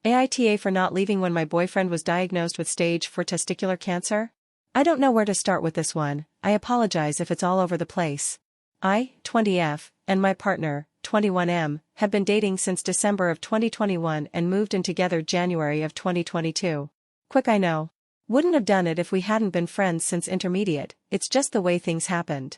AITA for not leaving when my boyfriend was diagnosed with stage 4 testicular cancer? I don't know where to start with this one. I apologize if it's all over the place. I, 20F, and my partner, 21M, have been dating since December of 2021 and moved in together January of 2022. Quick, I know. Wouldn't have done it if we hadn't been friends since intermediate, it's just the way things happened.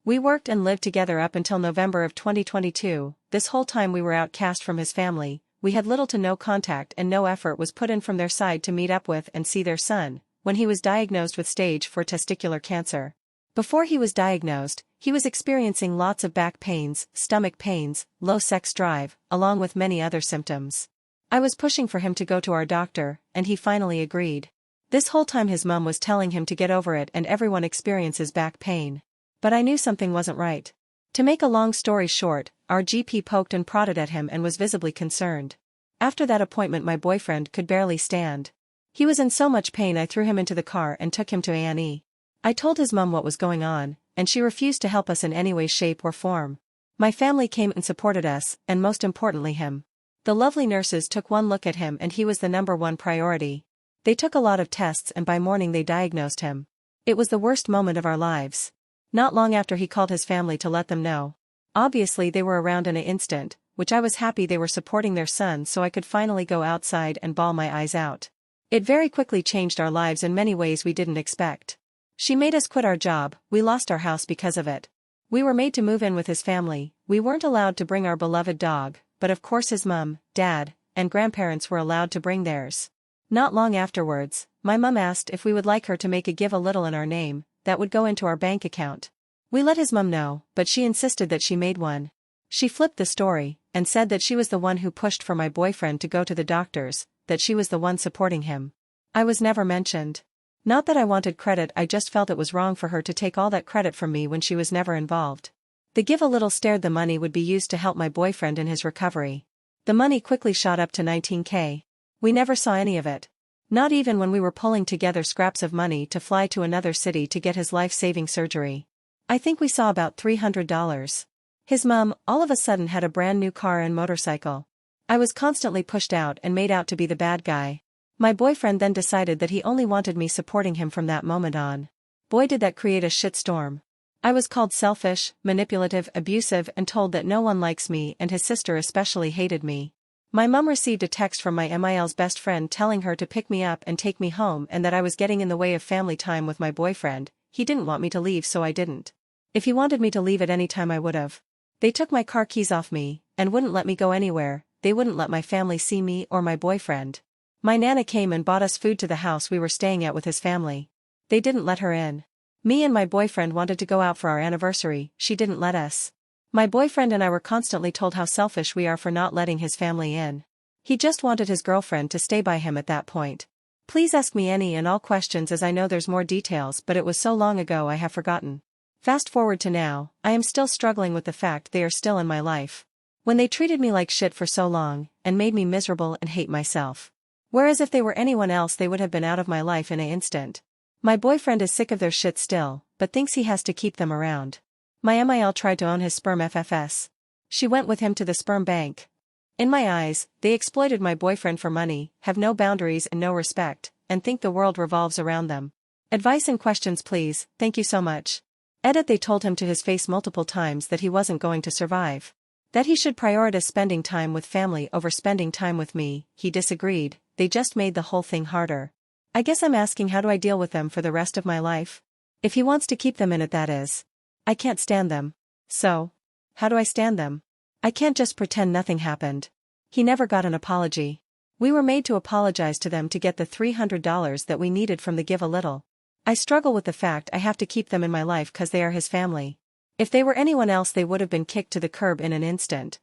We worked and lived together up until November of 2022, this whole time we were outcast from his family, we had little to no contact and no effort was put in from their side to meet up with and see their son, when he was diagnosed with stage 4 testicular cancer. Before he was diagnosed, he was experiencing lots of back pains, stomach pains, low sex drive, along with many other symptoms. I was pushing for him to go to our doctor, and he finally agreed. This whole time his mom was telling him to get over it and everyone experiences back pain. But I knew something wasn't right. To make a long story short, our GP poked and prodded at him and was visibly concerned. After that appointment my boyfriend could barely stand. He was in so much pain I threw him into the car and took him to A&E. I told his mom what was going on, and she refused to help us in any way, shape or form. My family came and supported us, and most importantly him. The lovely nurses took one look at him and he was the #1 priority. They took a lot of tests and by morning they diagnosed him. It was the worst moment of our lives. Not long after he called his family to let them know. Obviously they were around in an instant, which I was happy they were supporting their son so I could finally go outside and bawl my eyes out. It very quickly changed our lives in many ways we didn't expect. She made us quit our job, we lost our house because of it. We were made to move in with his family, we weren't allowed to bring our beloved dog, but of course his mom, dad, and grandparents were allowed to bring theirs. Not long afterwards, my mom asked if we would like her to make a give a little in our name, that would go into our bank account. We let his mom know, but she insisted that she made one. She flipped the story, and said that she was the one who pushed for my boyfriend to go to the doctors, that she was the one supporting him. I was never mentioned. Not that I wanted credit, I just felt it was wrong for her to take all that credit from me when she was never involved. The give a little stared the money would be used to help my boyfriend in his recovery. The money quickly shot up to $19K. We never saw any of it. Not even when we were pulling together scraps of money to fly to another city to get his life-saving surgery. I think we saw about $300. His mom, all of a sudden had a brand new car and motorcycle. I was constantly pushed out and made out to be the bad guy. My boyfriend then decided that he only wanted me supporting him from that moment on. Boy, did that create a shitstorm. I was called selfish, manipulative, abusive and told that no one likes me and his sister especially hated me. My mom received a text from my MIL's best friend telling her to pick me up and take me home and that I was getting in the way of family time with my boyfriend. He didn't want me to leave so I didn't. If he wanted me to leave at any time I would have. They took my car keys off me, and wouldn't let me go anywhere, they wouldn't let my family see me or my boyfriend. My nana came and bought us food to the house we were staying at with his family. They didn't let her in. Me and my boyfriend wanted to go out for our anniversary, she didn't let us. My boyfriend and I were constantly told how selfish we are for not letting his family in. He just wanted his girlfriend to stay by him at that point. Please ask me any and all questions as I know there's more details but it was so long ago I have forgotten. Fast forward to now, I am still struggling with the fact they are still in my life. When they treated me like shit for so long, and made me miserable and hate myself. Whereas if they were anyone else they would have been out of my life in an instant. My boyfriend is sick of their shit still, but thinks he has to keep them around. My MIL tried to own his sperm FFS. She went with him to the sperm bank. In my eyes, they exploited my boyfriend for money, have no boundaries and no respect, and think the world revolves around them. Advice and questions please, thank you so much. Edit. They told him to his face multiple times that he wasn't going to survive. That he should prioritize spending time with family over spending time with me, he disagreed, they just made the whole thing harder. I guess I'm asking how do I deal with them for the rest of my life? If he wants to keep them in it that is. I can't stand them. So. How do I stand them? I can't just pretend nothing happened. He never got an apology. We were made to apologize to them to get the $300 that we needed from the give a little. I struggle with the fact I have to keep them in my life cause they are his family. If they were anyone else they would have been kicked to the curb in an instant,